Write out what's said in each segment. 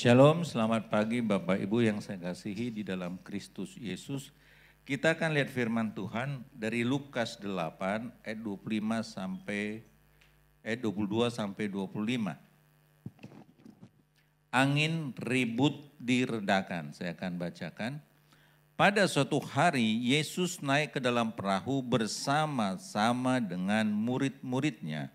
Shalom, selamat pagi Bapak Ibu yang saya kasihi di dalam Kristus Yesus. Kita akan lihat firman Tuhan dari Lukas 8 ayat 25 sampai ayat 22 sampai 25. Angin ribut diredakan, saya akan bacakan. Pada suatu hari Yesus naik ke dalam perahu bersama-sama dengan murid-muridnya.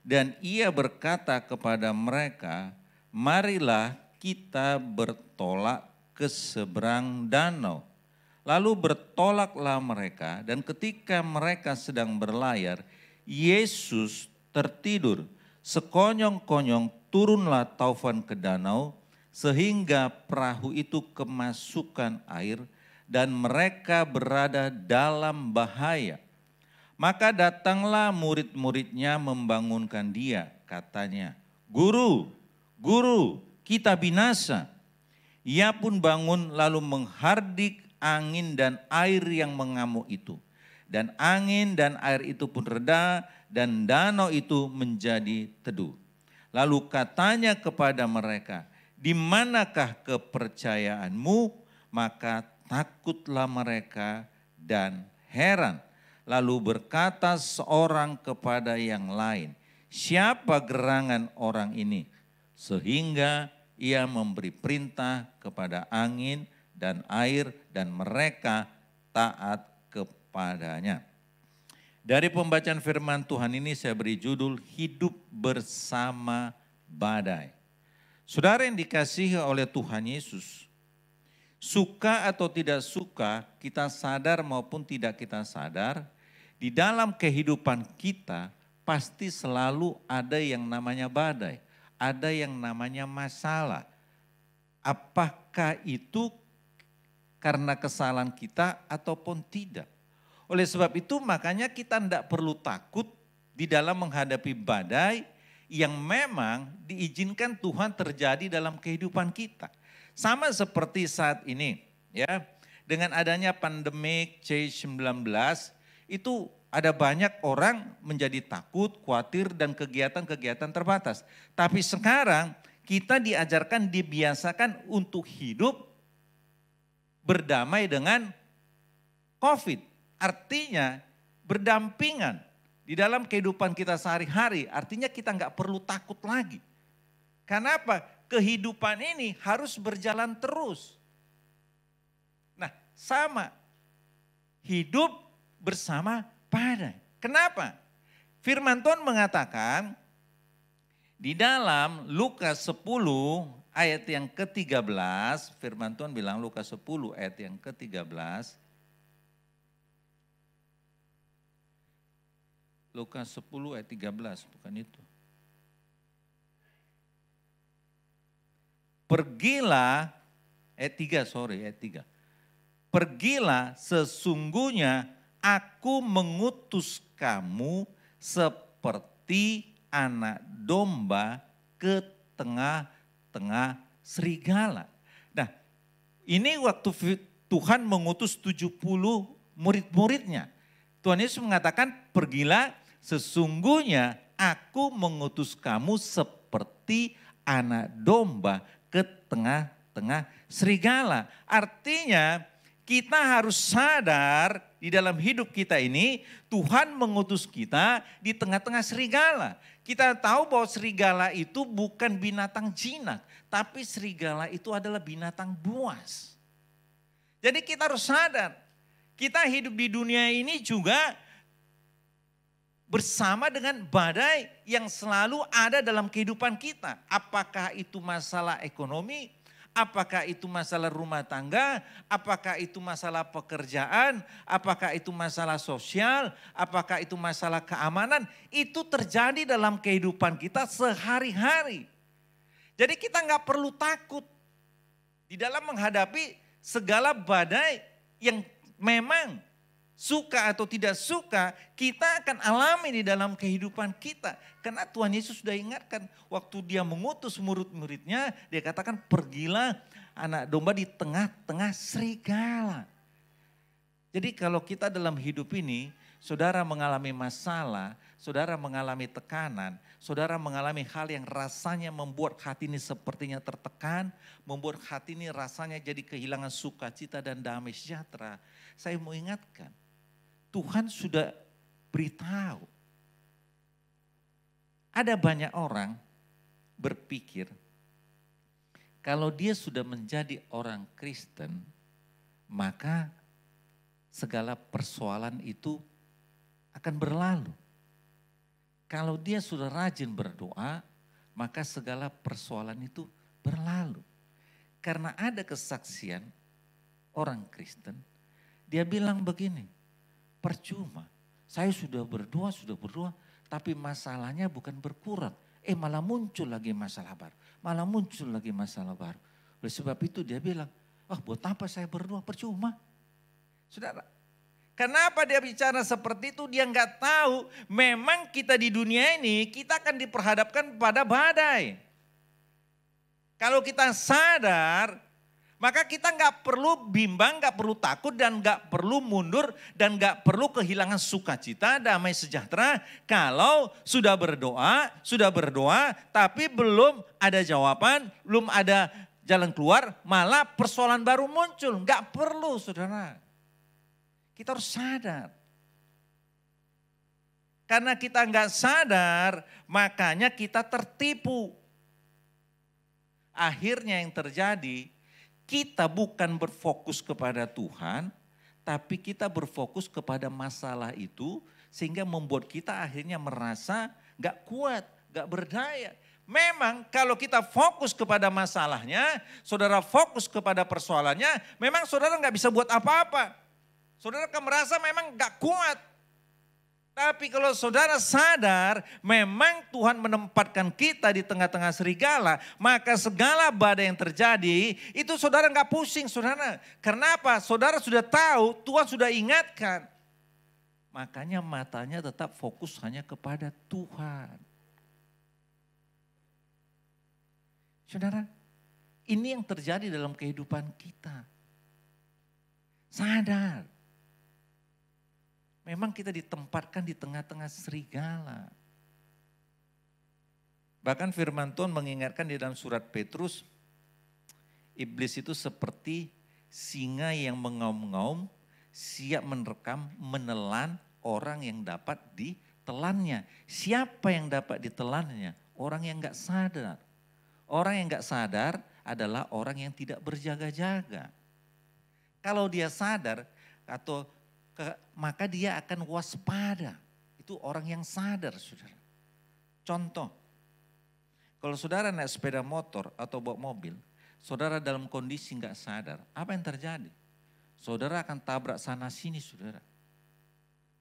Dan ia berkata kepada mereka, marilah kita bertolak ke seberang danau. Lalu bertolaklah mereka, dan ketika mereka sedang berlayar, Yesus tertidur. Sekonyong-konyong turunlah taufan ke danau, sehingga perahu itu kemasukan air, dan mereka berada dalam bahaya. Maka datanglah murid-muridnya membangunkan dia, katanya, Guru, Guru, kita binasa. Ia pun bangun lalu menghardik angin dan air yang mengamuk itu. Dan angin dan air itu pun reda dan danau itu menjadi teduh. Lalu katanya kepada mereka, di manakah kepercayaanmu? Maka takutlah mereka dan heran. Lalu berkata seorang kepada yang lain, siapa gerangan orang ini? Sehingga ia memberi perintah kepada angin dan air dan mereka taat kepadanya. Dari pembacaan firman Tuhan ini saya beri judul hidup bersama badai. Saudara yang dikasihi oleh Tuhan Yesus, suka atau tidak suka, kita sadar maupun tidak kita sadar, di dalam kehidupan kita pasti selalu ada yang namanya badai. Ada yang namanya masalah. Apakah itu karena kesalahan kita ataupun tidak? Oleh sebab itu makanya kita tidak perlu takut di dalam menghadapi badai yang memang diizinkan Tuhan terjadi dalam kehidupan kita. Sama seperti saat ini ya, dengan adanya pandemik C-19 itu ada banyak orang menjadi takut, khawatir, dan kegiatan-kegiatan terbatas. Tapi sekarang kita diajarkan, dibiasakan untuk hidup berdamai dengan COVID. Artinya berdampingan di dalam kehidupan kita sehari-hari. Artinya kita nggak perlu takut lagi. Karena apa? Kehidupan ini harus berjalan terus. Nah, sama. Hidup bersama badai. Kenapa? Firman Tuhan mengatakan di dalam Lukas 10 ayat yang ke-13, firman Tuhan bilang Lukas 10 ayat yang ke-13. Lukas 10 ayat 13, bukan itu. Pergilah, ayat 3. Pergilah, sesungguhnya aku mengutus kamu seperti anak domba ke tengah-tengah serigala. Nah, ini waktu Tuhan mengutus 70 murid-muridnya. Tuhan Yesus mengatakan, pergilah, sesungguhnya aku mengutus kamu seperti anak domba ke tengah-tengah serigala. Artinya kita harus sadar di dalam hidup kita ini Tuhan mengutus kita di tengah-tengah serigala. Kita tahu bahwa serigala itu bukan binatang jinak, tapi serigala itu adalah binatang buas. Jadi kita harus sadar, kita hidup di dunia ini juga bersama dengan badai yang selalu ada dalam kehidupan kita. Apakah itu masalah ekonomi? Apakah itu masalah rumah tangga, apakah itu masalah pekerjaan, apakah itu masalah sosial, apakah itu masalah keamanan, itu terjadi dalam kehidupan kita sehari-hari. Jadi kita nggak perlu takut di dalam menghadapi segala badai yang memang suka atau tidak suka, kita akan alami di dalam kehidupan kita. Karena Tuhan Yesus sudah ingatkan, waktu dia mengutus murid-muridnya, dia katakan pergilah anak domba di tengah-tengah serigala. Jadi kalau kita dalam hidup ini, saudara mengalami masalah, saudara mengalami tekanan, saudara mengalami hal yang rasanya membuat hati ini sepertinya tertekan, membuat hati ini rasanya jadi kehilangan sukacita dan damai sejahtera. Saya mau ingatkan, Tuhan sudah beritahu. Ada banyak orang berpikir, kalau dia sudah menjadi orang Kristen, maka segala persoalan itu akan berlalu. Kalau dia sudah rajin berdoa, maka segala persoalan itu berlalu. Karena ada kesaksian orang Kristen, dia bilang begini, percuma, saya sudah berdoa, tapi masalahnya bukan berkurang. Malah muncul lagi masalah baru. Oleh sebab itu dia bilang, buat apa saya berdoa, percuma. Saudara, kenapa dia bicara seperti itu? Dia nggak tahu memang kita di dunia ini kita akan diperhadapkan pada badai. Kalau kita sadar, maka kita nggak perlu bimbang, nggak perlu takut dan nggak perlu mundur dan nggak perlu kehilangan sukacita, damai sejahtera. Kalau sudah berdoa, tapi belum ada jawaban, belum ada jalan keluar, malah persoalan baru muncul. Nggak perlu, saudara. Kita harus sadar. Karena kita nggak sadar, makanya kita tertipu. Akhirnya yang terjadi, kita bukan berfokus kepada Tuhan, tapi kita berfokus kepada masalah itu, sehingga membuat kita akhirnya merasa nggak kuat, nggak berdaya. Memang kalau kita fokus kepada masalahnya, saudara fokus kepada persoalannya, memang saudara nggak bisa buat apa-apa. Saudara akan merasa memang gak kuat. Tapi kalau saudara sadar memang Tuhan menempatkan kita di tengah-tengah serigala, maka segala badai yang terjadi itu saudara gak pusing, saudara. Kenapa? Saudara sudah tahu, Tuhan sudah ingatkan. Makanya matanya tetap fokus hanya kepada Tuhan. Saudara, ini yang terjadi dalam kehidupan kita. Sadar. Memang kita ditempatkan di tengah-tengah serigala. Bahkan firman Tuhan mengingatkan di dalam surat Petrus, iblis itu seperti singa yang mengaum-ngaum, siap menelan orang yang dapat ditelannya. Siapa yang dapat ditelannya? Orang yang gak sadar. Orang yang gak sadar adalah orang yang tidak berjaga-jaga. Kalau dia sadar maka dia akan waspada. Itu orang yang sadar, saudara. Contoh, kalau saudara naik sepeda motor atau bawa mobil, saudara dalam kondisi nggak sadar, apa yang terjadi? Saudara akan tabrak sana sini, saudara.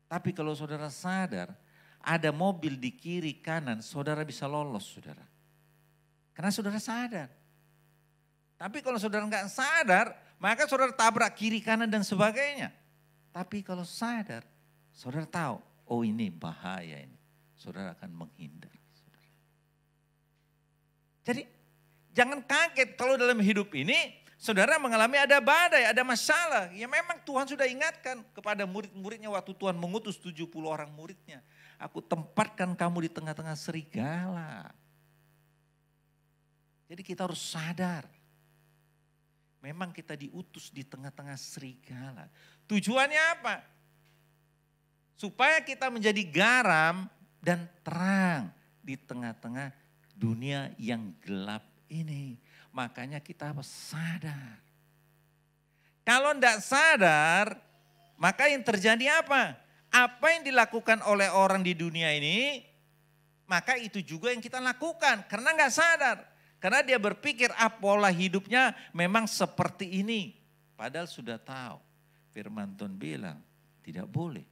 Tapi kalau saudara sadar, ada mobil di kiri kanan, saudara bisa lolos, saudara. Karena saudara sadar. Tapi kalau saudara nggak sadar, maka saudara tabrak kiri kanan dan sebagainya. Tapi kalau sadar, saudara tahu, oh ini bahaya ini. Saudara akan menghindar. Jadi jangan kaget kalau dalam hidup ini saudara mengalami ada badai, ada masalah. Ya memang Tuhan sudah ingatkan kepada murid-muridnya waktu Tuhan mengutus 70 orang muridnya. Aku tempatkan kamu di tengah-tengah serigala. Jadi kita harus sadar. Memang kita diutus di tengah-tengah serigala. Tujuannya apa? Supaya kita menjadi garam dan terang di tengah-tengah dunia yang gelap ini. Makanya kita harus sadar. Kalau tidak sadar, maka yang terjadi apa? Apa yang dilakukan oleh orang di dunia ini, maka itu juga yang kita lakukan. Karena nggak sadar. Karena dia berpikir pola hidupnya memang seperti ini. Padahal sudah tahu. Firman Tuhan bilang tidak boleh.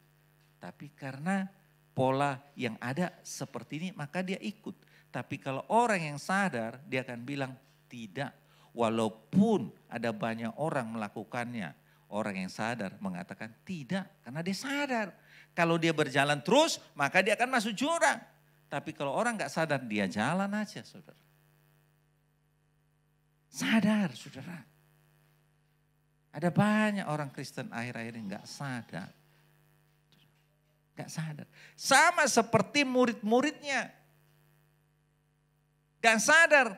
Tapi karena pola yang ada seperti ini maka dia ikut. Tapi kalau orang yang sadar dia akan bilang tidak. Walaupun ada banyak orang melakukannya. Orang yang sadar mengatakan tidak. Karena dia sadar. Kalau dia berjalan terus maka dia akan masuk jurang. Tapi kalau orang gak sadar dia jalan aja, saudara. Sadar, saudara. Ada banyak orang Kristen akhir-akhir ini gak sadar. Gak sadar. Sama seperti murid-muridnya. Gak sadar.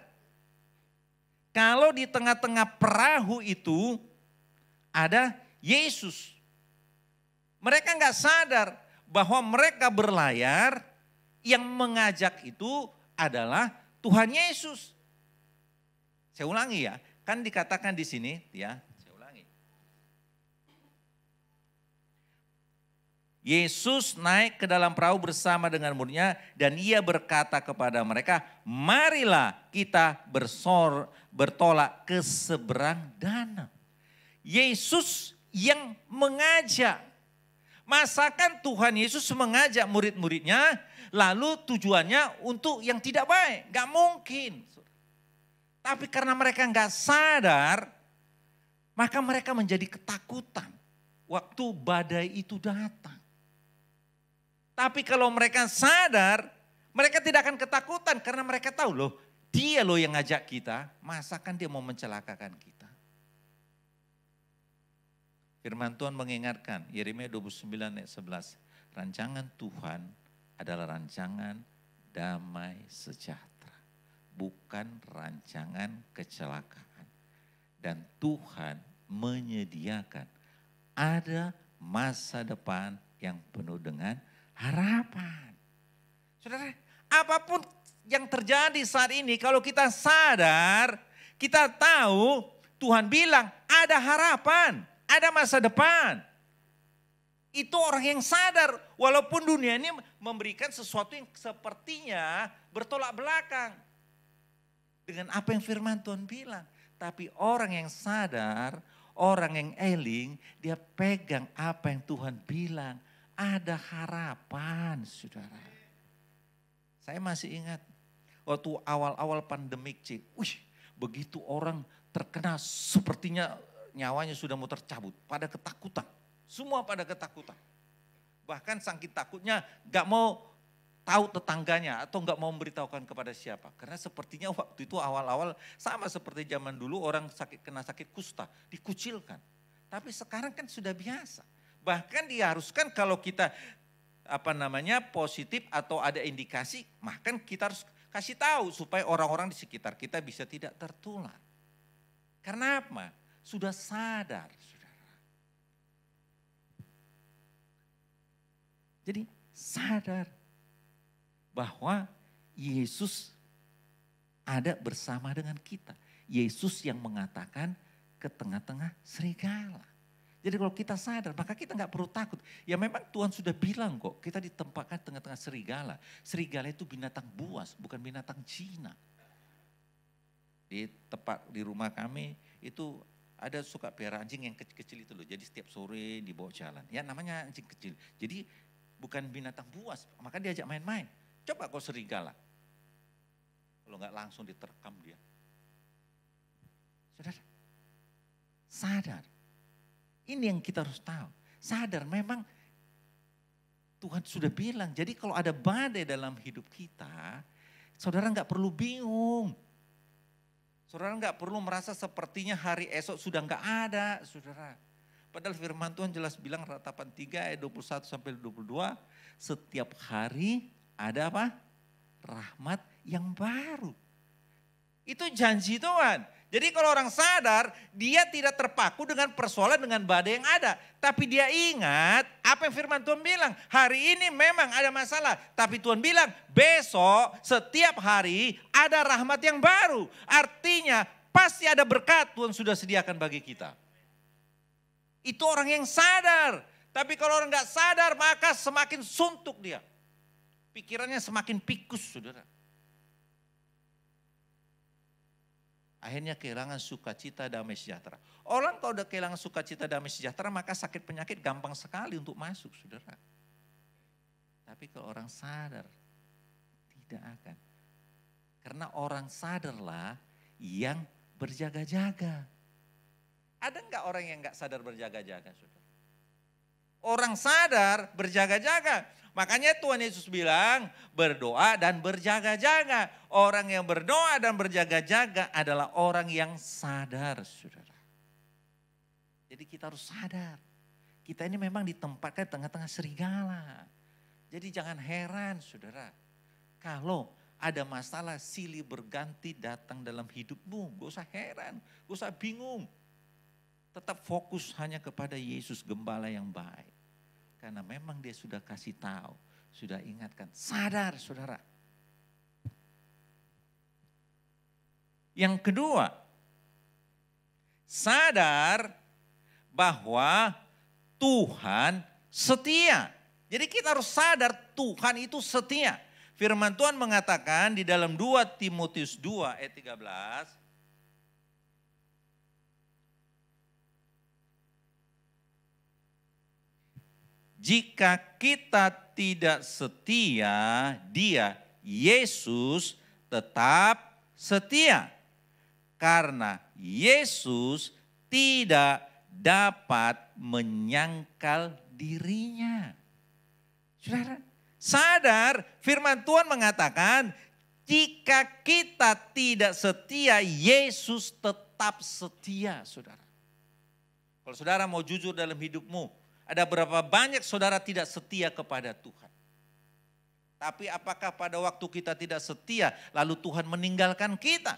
Kalau di tengah-tengah perahu itu ada Yesus. Mereka gak sadar bahwa mereka berlayar, yang mengajak itu adalah Tuhan Yesus. Saya ulangi ya, kan dikatakan di sini ya. Yesus naik ke dalam perahu bersama dengan muridnya dan ia berkata kepada mereka, marilah kita bertolak ke seberang danau. Yesus yang mengajak. Masakan Tuhan Yesus mengajak murid-muridnya lalu tujuannya untuk yang tidak baik? Gak mungkin. Tapi karena mereka gak sadar, maka mereka menjadi ketakutan waktu badai itu datang. Tapi kalau mereka sadar, mereka tidak akan ketakutan karena mereka tahu loh, dia loh yang ngajak kita, masakan dia mau mencelakakan kita. Firman Tuhan mengingatkan, Yeremia 29 ayat 11, rancangan Tuhan adalah rancangan damai sejahtera, bukan rancangan kecelakaan. Dan Tuhan menyediakan ada masa depan yang penuh dengan harapan. Saudara, apapun yang terjadi saat ini, kalau kita sadar, kita tahu Tuhan bilang ada harapan, ada masa depan. Itu orang yang sadar, walaupun dunia ini memberikan sesuatu yang sepertinya bertolak belakang dengan apa yang firman Tuhan bilang. Tapi orang yang sadar, orang yang eling, dia pegang apa yang Tuhan bilang. Ada harapan, saudara. Saya masih ingat waktu awal-awal pandemik, begitu orang terkena sepertinya nyawanya sudah mau tercabut, pada ketakutan. Semua pada ketakutan. Bahkan saking takutnya gak mau tahu tetangganya atau gak mau memberitahukan kepada siapa. Karena sepertinya waktu itu awal-awal sama seperti zaman dulu orang kena sakit kusta, dikucilkan. Tapi sekarang kan sudah biasa. Bahkan diharuskan kalau kita positif atau ada indikasi, bahkan kita harus kasih tahu supaya orang-orang di sekitar kita bisa tidak tertular. Karena apa? Sudah sadar, saudara. Jadi sadar bahwa Yesus ada bersama dengan kita. Yesus yang mengatakan ke tengah-tengah serigala. Jadi kalau kita sadar, maka kita nggak perlu takut. Ya memang Tuhan sudah bilang kok, kita ditempatkan tengah-tengah serigala. Serigala itu binatang buas, bukan binatang Cina. Di tempat di rumah kami itu ada suka pelihara anjing yang kecil-kecil itu loh. Jadi setiap sore dibawa jalan. Ya namanya anjing kecil. Jadi bukan binatang buas, maka diajak main-main. Coba kau serigala. Kalau nggak langsung diterkam dia. Saudara, sadar. Ini yang kita harus tahu. Sadar memang Tuhan sudah bilang. Jadi kalau ada badai dalam hidup kita, saudara nggak perlu bingung. Saudara nggak perlu merasa sepertinya hari esok sudah nggak ada, saudara. Padahal firman Tuhan jelas bilang Ratapan 3 ayat 21 sampai 22, setiap hari ada apa? Rahmat yang baru. Itu janji Tuhan. Jadi kalau orang sadar, dia tidak terpaku dengan persoalan dengan badai yang ada. Tapi dia ingat apa yang firman Tuhan bilang. Hari ini memang ada masalah. Tapi Tuhan bilang besok setiap hari ada rahmat yang baru. Artinya pasti ada berkat Tuhan sudah sediakan bagi kita. Itu orang yang sadar. Tapi kalau orang gak sadar maka semakin suntuk dia. Pikirannya semakin pikus, saudara. Akhirnya kehilangan sukacita damai sejahtera. Orang kalau udah kehilangan sukacita damai sejahtera maka sakit penyakit gampang sekali untuk masuk, saudara. Tapi kalau orang sadar, tidak akan. Karena orang sadarlah yang berjaga-jaga. Ada enggak orang yang enggak sadar berjaga-jaga, saudara? Orang sadar berjaga-jaga. Makanya Tuhan Yesus bilang berdoa dan berjaga-jaga. Orang yang berdoa dan berjaga-jaga adalah orang yang sadar, saudara. Jadi kita harus sadar. Kita ini memang ditempatkan tengah-tengah serigala. Jadi jangan heran saudara, kalau ada masalah silih berganti datang dalam hidupmu. Gak usah heran, gak usah bingung. Tetap fokus hanya kepada Yesus Gembala yang baik. Karena memang dia sudah kasih tahu, sudah ingatkan. Sadar saudara. Yang kedua, sadar bahwa Tuhan setia. Jadi kita harus sadar Tuhan itu setia. Firman Tuhan mengatakan di dalam 2 Timotius 2 ayat 13. Jika kita tidak setia, dia, Yesus tetap setia. Karena Yesus tidak dapat menyangkal dirinya. Saudara, sadar firman Tuhan mengatakan jika kita tidak setia, Yesus tetap setia, saudara. Kalau saudara mau jujur dalam hidupmu, ada berapa banyak saudara tidak setia kepada Tuhan. Tapi apakah pada waktu kita tidak setia, lalu Tuhan meninggalkan kita?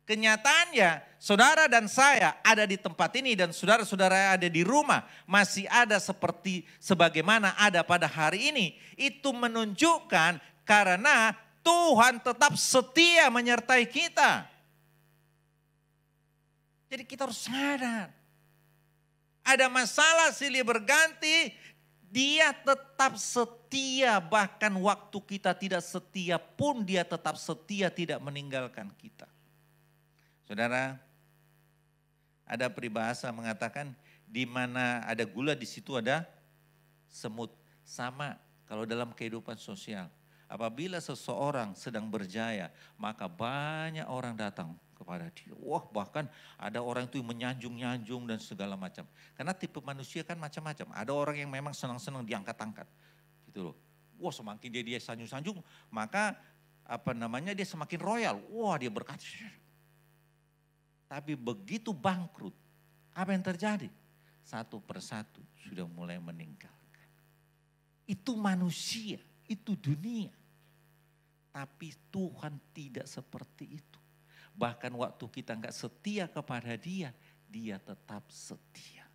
Kenyataannya saudara dan saya ada di tempat ini dan saudara-saudara ada di rumah masih ada seperti sebagaimana ada pada hari ini. Itu menunjukkan karena Tuhan tetap setia menyertai kita. Jadi kita harus sadar. Ada masalah silih berganti, dia tetap setia bahkan waktu kita tidak setia pun dia tetap setia tidak meninggalkan kita. Saudara, ada peribahasa mengatakan di mana ada gula di situ ada semut. Sama kalau dalam kehidupan sosial. Apabila seseorang sedang berjaya, maka banyak orang datang kepada dia. Wah, bahkan ada orang itu menyanjung-nyanjung dan segala macam. Karena tipe manusia kan macam-macam. Ada orang yang memang senang-senang diangkat-angkat. Gitu loh. Wah, semakin dia sanjung-sanjung, maka dia semakin royal. Wah, dia berkata. Tapi begitu bangkrut, apa yang terjadi? Satu persatu sudah mulai meninggalkan. Itu manusia, itu dunia. Tapi Tuhan tidak seperti itu. Bahkan waktu kita enggak setia kepada dia, dia tetap setia.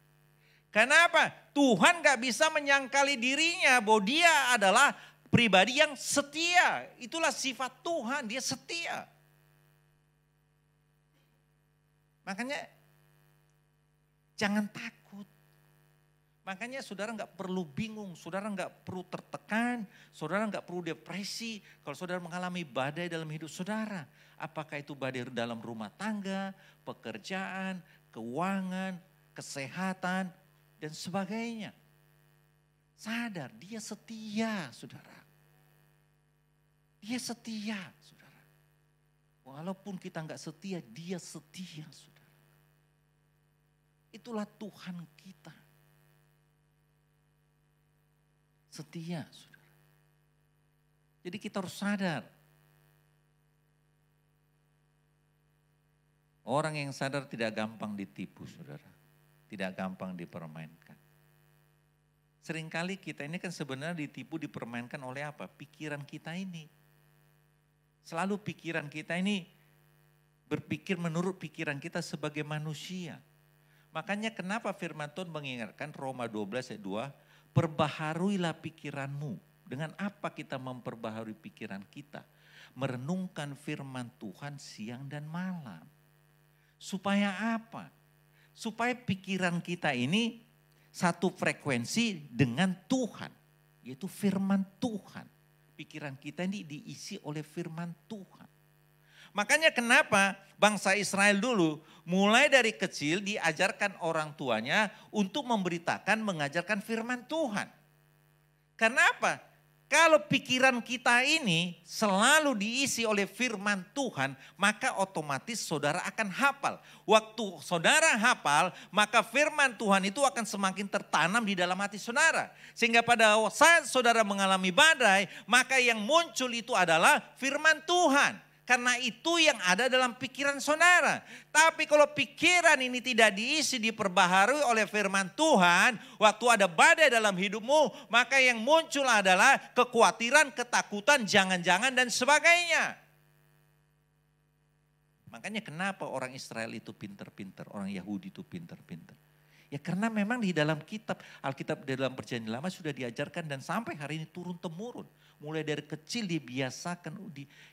Kenapa? Tuhan enggak bisa menyangkali dirinya bahwa dia adalah pribadi yang setia. Itulah sifat Tuhan, dia setia. Makanya jangan takut. Makanya saudara enggak perlu bingung, saudara enggak perlu tertekan, saudara enggak perlu depresi. Kalau saudara mengalami badai dalam hidup saudara. Apakah itu badai dalam rumah tangga, pekerjaan, keuangan, kesehatan, dan sebagainya. Sadar, dia setia saudara. Dia setia saudara. Walaupun kita enggak setia, dia setia saudara. Itulah Tuhan kita. Setia, saudara. Jadi kita harus sadar. Orang yang sadar tidak gampang ditipu, saudara. Tidak gampang dipermainkan. Seringkali kita ini kan sebenarnya ditipu, dipermainkan oleh apa? Pikiran kita ini. Selalu pikiran kita ini berpikir menurut pikiran kita sebagai manusia. Makanya kenapa firman Tuhan mengingatkan Roma 12 ayat 2, perbaharuilah pikiranmu. Dengan apa kita memperbaharui pikiran kita? Merenungkan firman Tuhan siang dan malam. Supaya apa? Supaya pikiran kita ini satu frekuensi dengan Tuhan. Yaitu firman Tuhan. Pikiran kita ini diisi oleh firman Tuhan. Makanya kenapa bangsa Israel dulu mulai dari kecil diajarkan orang tuanya untuk memberitakan, mengajarkan firman Tuhan. Karena apa? Kalau pikiran kita ini selalu diisi oleh firman Tuhan, maka otomatis saudara akan hafal. Waktu saudara hafal, maka firman Tuhan itu akan semakin tertanam di dalam hati saudara. Sehingga pada saat saudara mengalami badai, maka yang muncul itu adalah firman Tuhan. Karena itu yang ada dalam pikiran saudara. Tapi kalau pikiran ini tidak diisi, diperbaharui oleh firman Tuhan, waktu ada badai dalam hidupmu, maka yang muncul adalah kekhawatiran, ketakutan, jangan-jangan dan sebagainya. Makanya kenapa orang Israel itu pinter-pinter, orang Yahudi itu pinter-pinter. Ya karena memang di dalam kitab, Alkitab di dalam Perjanjian Lama sudah diajarkan dan sampai hari ini turun-temurun. Mulai dari kecil dibiasakan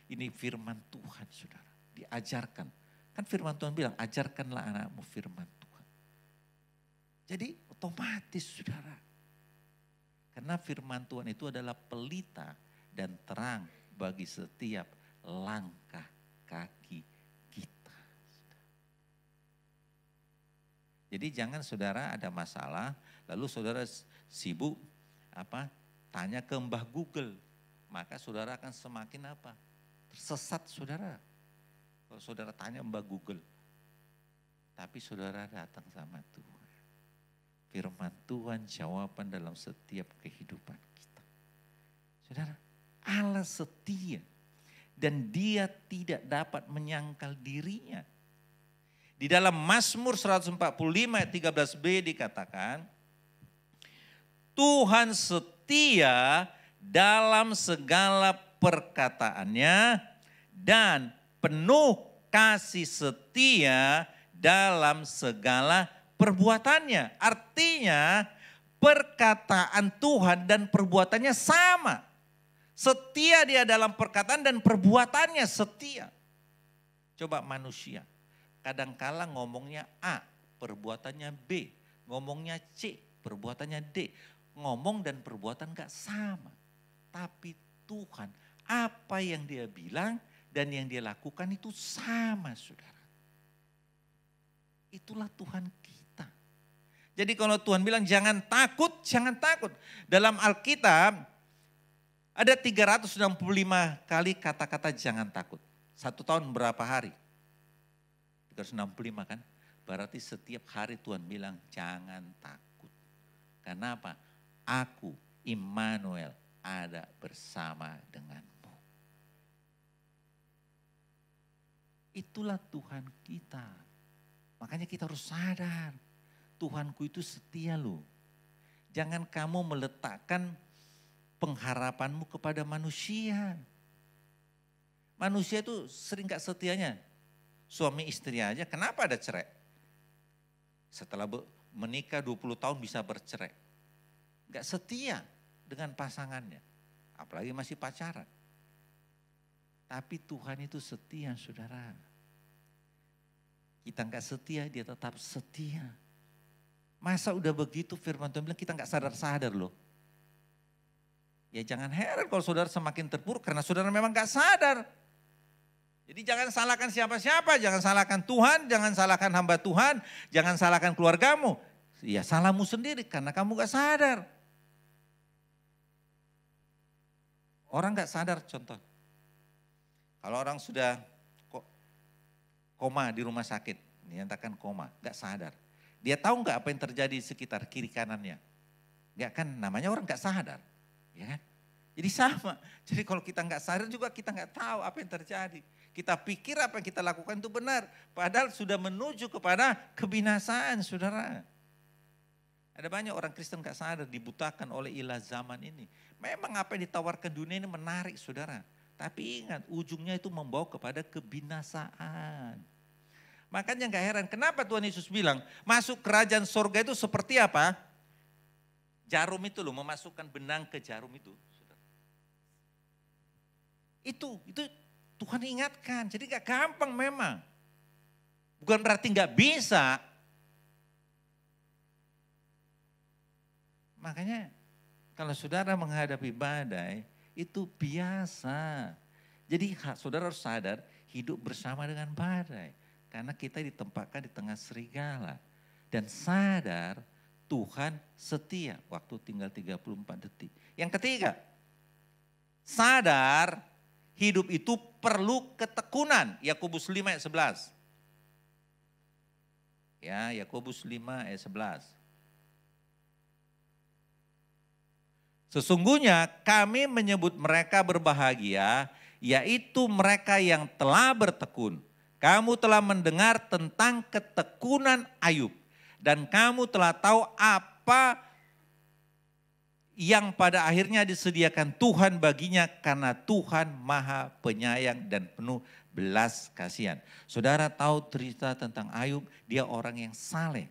ini firman Tuhan, saudara. Diajarkan. Kan firman Tuhan bilang, ajarkanlah anakmu firman Tuhan. Jadi otomatis, saudara. Karena firman Tuhan itu adalah pelita dan terang bagi setiap langkah kaki kita. Jadi jangan saudara ada masalah, lalu saudara sibuk tanya ke Mbah Google. Maka saudara akan semakin tersesat saudara. Kalau saudara tanya Mbah Google. Tapi saudara datang sama Tuhan. Firman Tuhan jawaban dalam setiap kehidupan kita. Saudara, Allah setia. Dan dia tidak dapat menyangkal dirinya. Di dalam Mazmur 145 ayat 13b dikatakan. Tuhan setia dalam segala perkataannya dan penuh kasih setia dalam segala perbuatannya. Artinya perkataan Tuhan dan perbuatannya sama. Setia dia dalam perkataan dan perbuatannya setia. Coba manusia, kadangkala ngomongnya A, perbuatannya B. Ngomongnya C, perbuatannya D. Ngomong dan perbuatan gak sama. Tapi Tuhan, apa yang dia bilang dan yang dia lakukan itu sama, saudara. Itulah Tuhan kita. Jadi kalau Tuhan bilang jangan takut, jangan takut. Dalam Alkitab ada 365 kali kata-kata jangan takut. 1 tahun berapa hari? 365 kan? Berarti setiap hari Tuhan bilang jangan takut. Karena apa? Aku, Immanuel, ada bersama denganmu. Itulah Tuhan kita. Makanya kita harus sadar. Tuhanku itu setia loh. Jangan kamu meletakkan pengharapanmu kepada manusia. Manusia itu sering gak setianya. Suami istri aja, kenapa ada cerai? Setelah menikah 20 tahun bisa bercerai. Gak setia dengan pasangannya. Apalagi masih pacaran. Tapi Tuhan itu setia, saudara. Kita gak setia, dia tetap setia. Masa udah begitu firman Tuhan bilang kita gak sadar-sadar loh. Ya jangan heran kalau saudara semakin terpuruk karena saudara memang gak sadar. Jadi jangan salahkan siapa-siapa, jangan salahkan Tuhan, jangan salahkan hamba Tuhan, jangan salahkan keluargamu. Ya salahmu sendiri karena kamu gak sadar. Orang gak sadar contoh. Kalau orang sudah koma di rumah sakit, dinyatakan koma, gak sadar. Dia tahu gak apa yang terjadi di sekitar kiri kanannya? Gak kan, namanya orang gak sadar. Ya kan? Jadi sama, jadi kalau kita gak sadar juga kita gak tahu apa yang terjadi. Kita pikir apa yang kita lakukan itu benar, padahal sudah menuju kepada kebinasaan, saudara. Ada banyak orang Kristen gak sadar, dibutakan oleh ilah zaman ini. Memang apa yang ditawarkan dunia ini menarik, saudara. Tapi ingat, ujungnya itu membawa kepada kebinasaan. Makanya gak heran, kenapa Tuhan Yesus bilang, masuk kerajaan sorga itu seperti apa? Jarum itu loh, memasukkan benang ke jarum itu. Saudara. Itu Tuhan ingatkan, jadi gak gampang memang. Bukan berarti gak bisa. Makanya kalau saudara menghadapi badai, itu biasa. Jadi saudara harus sadar hidup bersama dengan badai. Karena kita ditempatkan di tengah serigala. Dan sadar Tuhan setia. Waktu tinggal 34 detik. Yang ketiga, sadar hidup itu perlu ketekunan. Yakobus 5 ayat 11. Ya, Yakobus 5 ayat 11. Sesungguhnya kami menyebut mereka berbahagia yaitu mereka yang telah bertekun. Kamu telah mendengar tentang ketekunan Ayub, dan kamu telah tahu apa yang pada akhirnya disediakan Tuhan baginya, karena Tuhan Maha Penyayang dan penuh belas kasihan. Saudara tahu cerita tentang Ayub, dia orang yang saleh.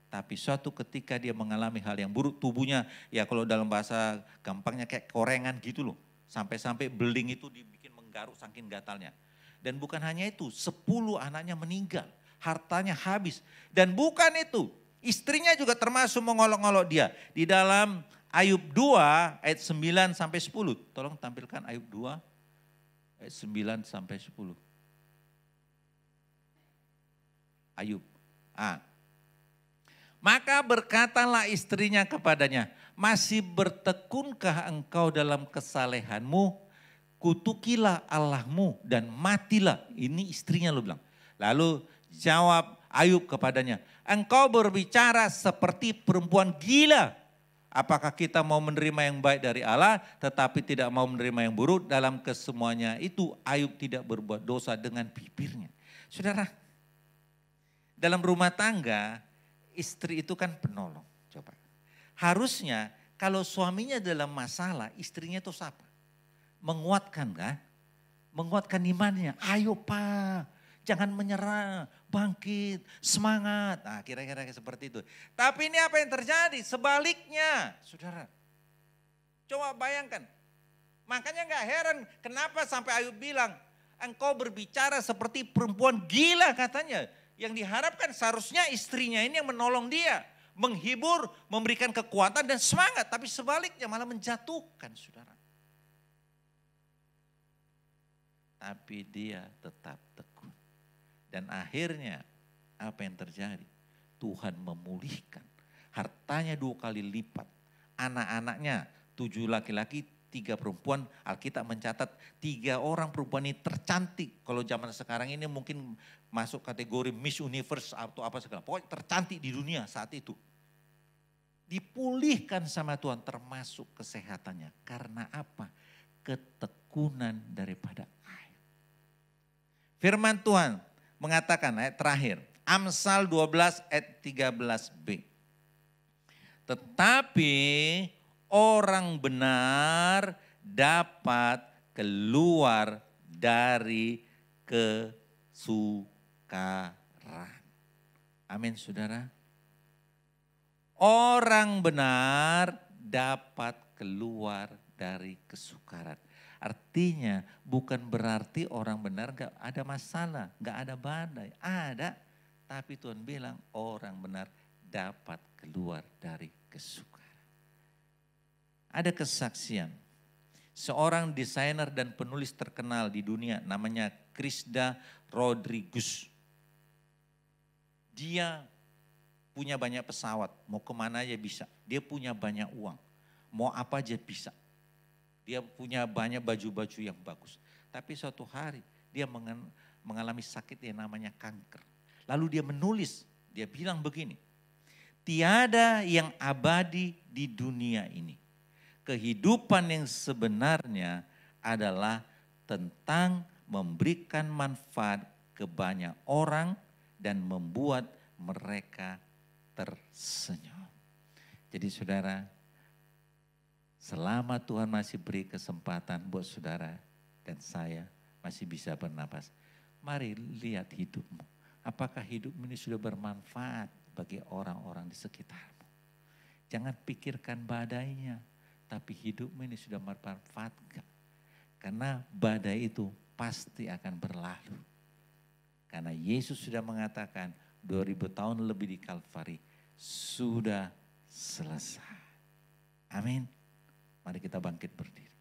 Tapi suatu ketika dia mengalami hal yang buruk, tubuhnya ya kalau dalam bahasa gampangnya kayak korengan gitu loh. Sampai-sampai beling itu dibikin menggaruk saking gatalnya. Dan bukan hanya itu, 10 anaknya meninggal, hartanya habis. Dan bukan itu, istrinya juga termasuk mengolok-olok dia. Di dalam Ayub 2 ayat 9 sampai 10. Tolong tampilkan Ayub 2 ayat 9 sampai 10. Ayub. Maka berkatalah istrinya kepadanya, masih bertekunkah engkau dalam kesalehanmu? Kutukilah Allahmu dan matilah. Ini istrinya lo bilang. Lalu jawab Ayub kepadanya, engkau berbicara seperti perempuan gila. Apakah kita mau menerima yang baik dari Allah tetapi tidak mau menerima yang buruk? Dalam kesemuanya itu Ayub tidak berbuat dosa dengan bibirnya. Saudara, dalam rumah tangga istri itu kan penolong. Coba. Harusnya kalau suaminya dalam masalah, istrinya itu siapa? Menguatkan kan? Menguatkan imannya. Ayo Pak, jangan menyerah, bangkit, semangat. Nah kira-kira seperti itu. Tapi ini apa yang terjadi? Sebaliknya, saudara. Coba bayangkan. Makanya gak heran kenapa sampai Ayub bilang, engkau berbicara seperti perempuan gila katanya. Yang diharapkan seharusnya istrinya ini yang menolong dia. Menghibur, memberikan kekuatan dan semangat. Tapi sebaliknya malah menjatuhkan saudara. Tapi dia tetap tekun. Dan akhirnya apa yang terjadi? Tuhan memulihkan. Hartanya 2 kali lipat. Anak-anaknya 7 laki-laki, 3 perempuan. Alkitab mencatat 3 orang perempuan ini tercantik. Kalau zaman sekarang ini mungkin masuk kategori Miss Universe atau apa segala. Pokoknya tercantik di dunia saat itu. Dipulihkan sama Tuhan termasuk kesehatannya. Karena apa? Ketekunan daripada Ayub. Firman Tuhan mengatakan ayat terakhir. Amsal 12 ayat 13b. Tetapi orang benar dapat keluar dari kesukaran. Amin saudara. Orang benar dapat keluar dari kesukaran. Artinya bukan berarti orang benar gak ada masalah, gak ada badai. Ada, tapi Tuhan bilang orang benar dapat keluar dari kesukaran. Ada kesaksian. Seorang desainer dan penulis terkenal di dunia namanya Krista Rodriguez. Dia punya banyak pesawat, mau kemana aja bisa. Dia punya banyak uang, mau apa aja bisa. Dia punya banyak baju-baju yang bagus. Tapi suatu hari dia mengalami sakit yang namanya kanker. Lalu dia menulis, dia bilang begini. Tiada yang abadi di dunia ini. Kehidupan yang sebenarnya adalah tentang memberikan manfaat ke banyak orang dan membuat mereka tersenyum. Jadi saudara, selama Tuhan masih beri kesempatan buat saudara dan saya masih bisa bernapas, mari lihat hidupmu. Apakah hidupmu ini sudah bermanfaat bagi orang-orang di sekitarmu? Jangan pikirkan badainya, tapi hidupmu ini sudah bermanfaat enggak? Karena badai itu pasti akan berlalu. Karena Yesus sudah mengatakan 2000 tahun lebih di Kalvari sudah selesai. Amin. Mari kita bangkit berdiri.